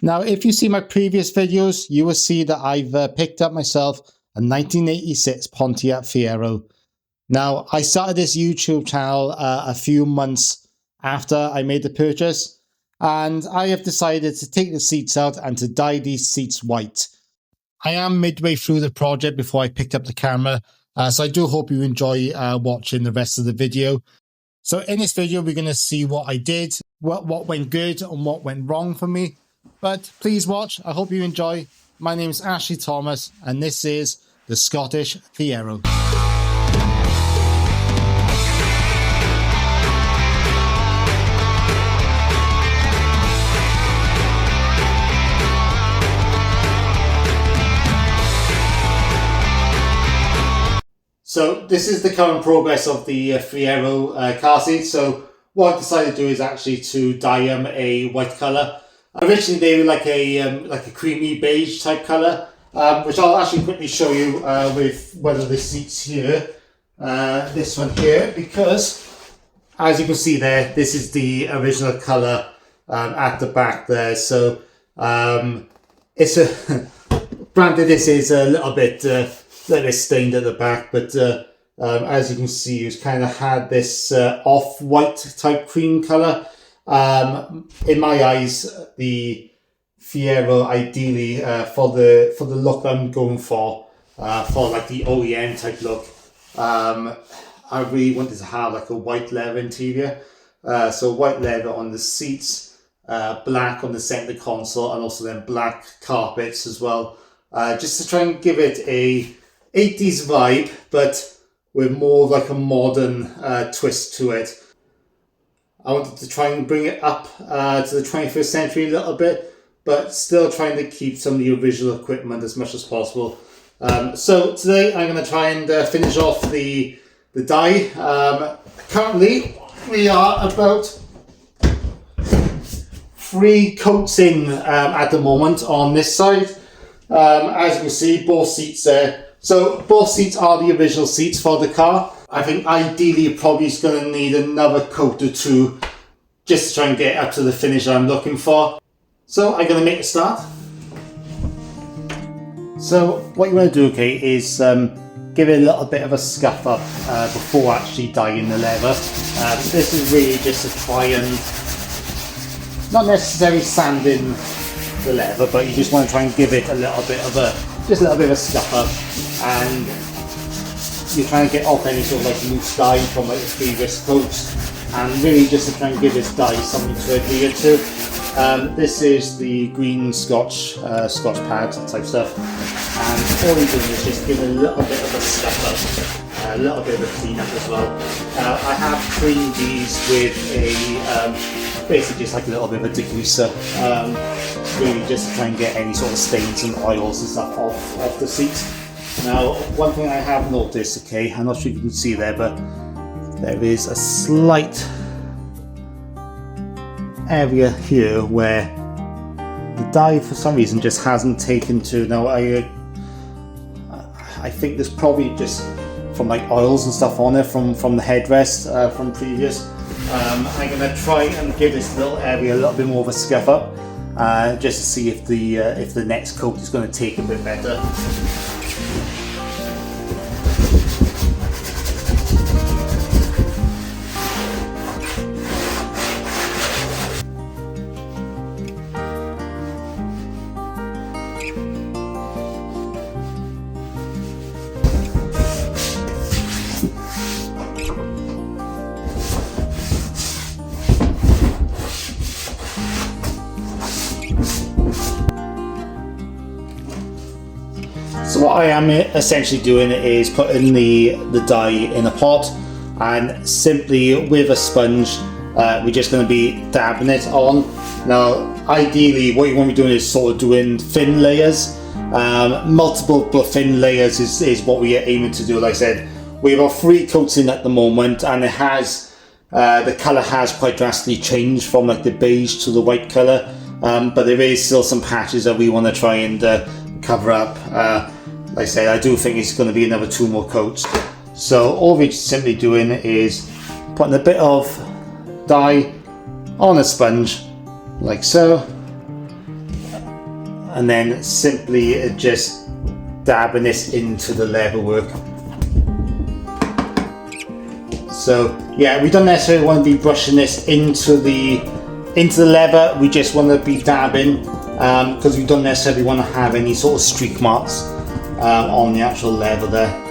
Now, if you see my previous videos, you will see that I've picked up myself a 1986 Pontiac Fiero. Now, I started this YouTube channel a few months after I made the purchase, and I have decided to take the seats out and to dye these seats white. I am midway through the project before I picked up the camera, so I do hope you enjoy watching the rest of the video. So in this video, we're going to see what I did, what went good and what went wrong for me. But please watch. I hope you enjoy. My name is Ashley Thomas, and this is the Scottish Fiero. So this is the current progress of the Fiero car seat. So what I decided to do is actually to dye them a white colour. Originally they were like a creamy beige type colour, which I'll actually quickly show you with one of the seats here. This one here, because as you can see there, this is the original colour at the back there. So it's a granted this is a little bit stained at the back, but as you can see, it's kind of had this off-white type cream colour. In my eyes, the Fiero ideally for the look I'm going for like the OEM type look, I really wanted to have like a white leather interior. So white leather on the seats, black on the centre console, and also then black carpets as well, just to try and give it a 80s vibe, but with more like a modern twist to it. I wanted to try and bring it up to the 21st century a little bit, but still trying to keep some of the original equipment as much as possible. So today I'm going to try and finish off the dye. Currently we are about 3 coats in at the moment on this side. As you can see, both seats there. So both seats are the original seats for the car. I think ideally you're probably going to need another coat or two just to try and get up to the finish I'm looking for. So I'm going to make a start. So what you want to do, okay, is give it a little bit of a scuff up before actually dyeing the leather. This is really just to try and not necessarily sanding the leather, but you just want to try and give it a little bit of a scuff up, and you're trying to get off any sort of like loose dye from like the previous coats, and really just to try and give this dye something to adhere to. This is the green Scotch pad type stuff, and all you're doing is just give it a little bit of a scuff up, a little bit of a clean up as well. I have cleaned these with a basically just like a little bit of a degreaser, really just to try and get any sort of stains and oils and stuff off the seat. Now, one thing I have noticed, okay, I'm not sure if you can see there, but there is a slight area here where the dye for some reason just hasn't taken to. Now I think there's probably just from like oils and stuff on it from the headrest from previous. I'm going to try and give this little area a little bit more of a scuff up, just to see if the next coat is going to take a bit better. So what I am essentially doing is putting the dye in a pot, and simply with a sponge we're just going to be dabbing it on. Now ideally what you want to be doing is sort of doing thin layers, multiple but thin layers is what we are aiming to do. Like I said, we have 3 coats in at the moment, and it has the colour has quite drastically changed from like the beige to the white colour, but there is still some patches that we want to try and cover up. Like I said, I do think it's going to be another 2 more coats. So all we're simply doing is putting a bit of dye on a sponge, like so, and then simply just dabbing this into the leather work. So yeah, we don't necessarily want to be brushing this into the leather, we just want to be dabbing, because we don't necessarily want to have any sort of streak marks on the actual leather there.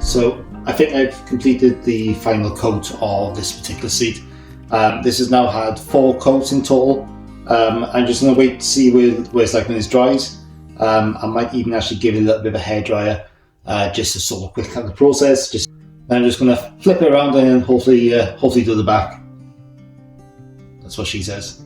So I think I've completed the final coat of this particular seat. This has now had 4 coats in total. I'm just going to wait to see where it's like when it dries. I might even actually give it a little bit of a hairdryer just to sort of quick up the process. I'm just going to flip it around and then hopefully do the back. That's what she says.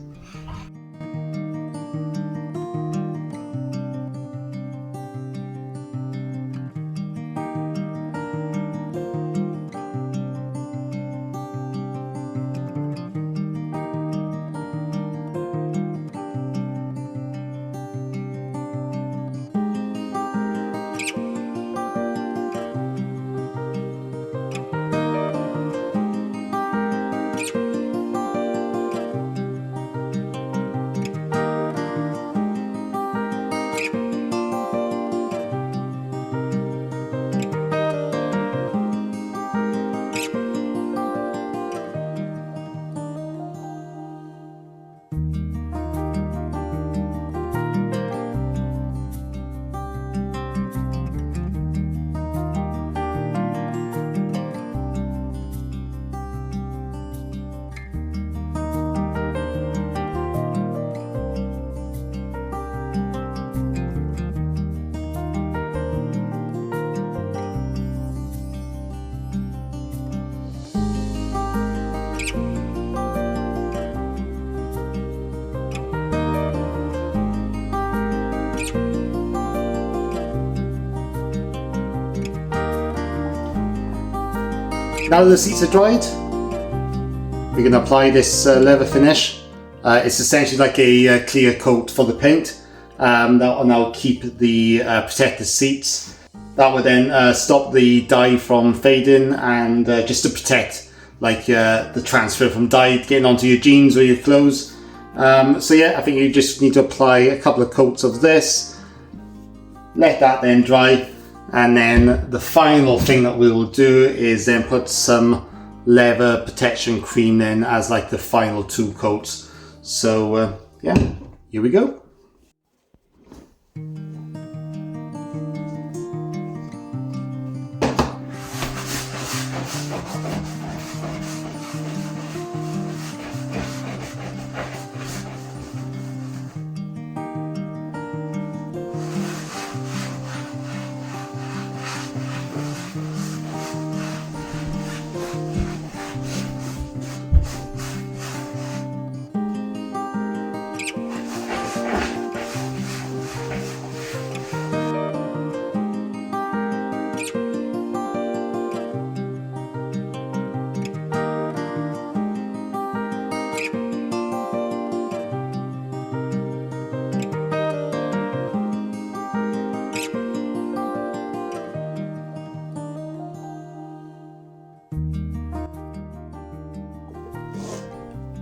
Now that the seats are dried, we're going to apply this leather finish. It's essentially like a clear coat for the paint. That will now keep the protect the seats. That will then stop the dye from fading and just to protect like the transfer from dye getting onto your jeans or your clothes. So yeah, I think you just need to apply a couple of coats of this, let that then dry. And then the final thing that we will do is then put some leather protection cream in as like the final 2 coats. So yeah, here we go.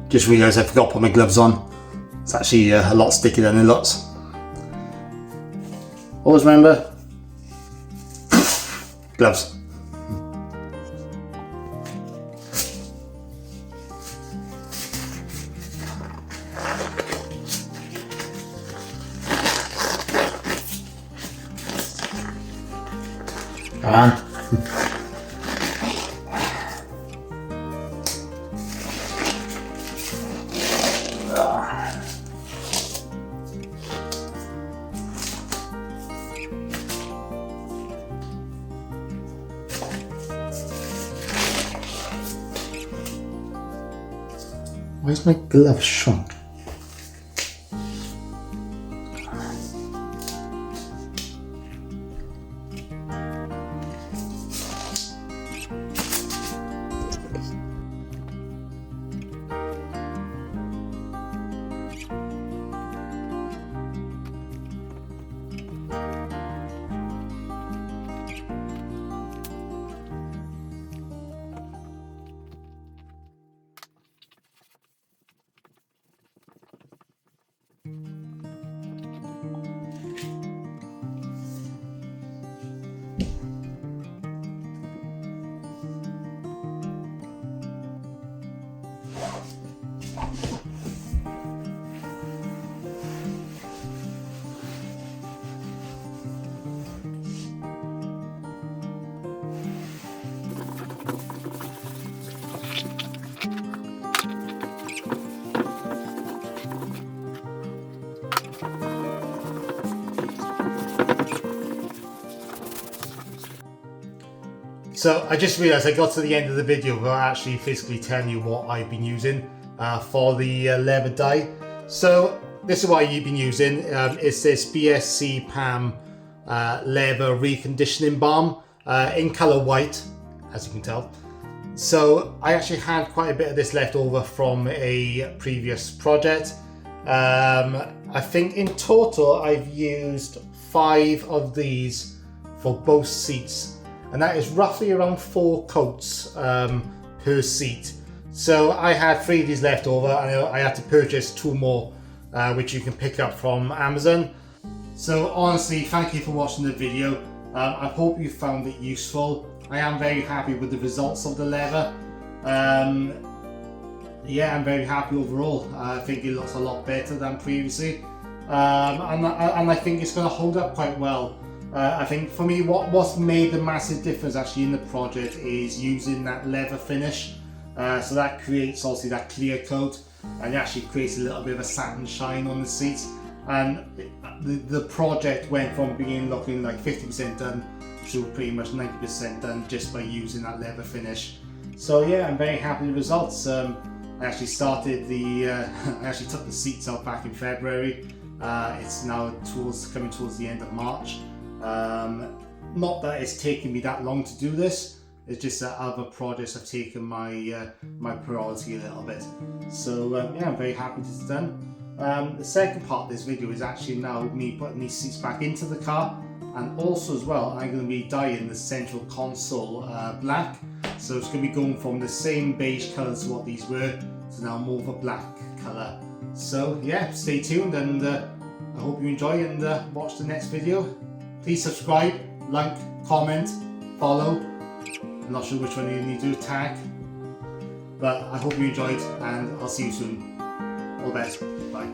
Just realised I forgot to put my gloves on. It's actually a lot stickier than it looks. always remember, gloves. Come on. Where's my glove shrunk? So I just realised I got to the end of the video without actually physically telling you what I've been using for the leather dye. So this is what I've been using. It's this BSC PAM leather reconditioning balm in colour white, as you can tell. So I actually had quite a bit of this left over from a previous project. I think in total I've used 5 of these for both seats. And that is roughly around 4 coats per seat. So I had 3 of these left over, and I had to purchase 2 more, which you can pick up from Amazon. So honestly, thank you for watching the video. I hope you found it useful. I am very happy with the results of the leather. Yeah, I'm very happy overall. I think it looks a lot better than previously, and I think it's going to hold up quite well. I think for me, what's made the massive difference actually in the project is using that leather finish. So that creates obviously that clear coat, and it actually creates a little bit of a satin shine on the seats. And the project went from being looking like 50% done to pretty much 90% done just by using that leather finish. So yeah, I'm very happy with the results. I actually started I actually took the seats out back in February. It's now coming towards the end of March. Not that it's taken me that long to do this, it's just that other projects have taken my my priority a little bit. So yeah, I'm very happy this is done. The second part of this video is actually now me putting these seats back into the car, and also as well I'm going to be dyeing the central console black. So it's going to be going from the same beige colour to what these were to now more of a black colour. So yeah, stay tuned, and I hope you enjoy and watch the next video. Please subscribe, like, comment, follow. I'm not sure which one you need to do, tag. But I hope you enjoyed, and I'll see you soon. All the best. Bye.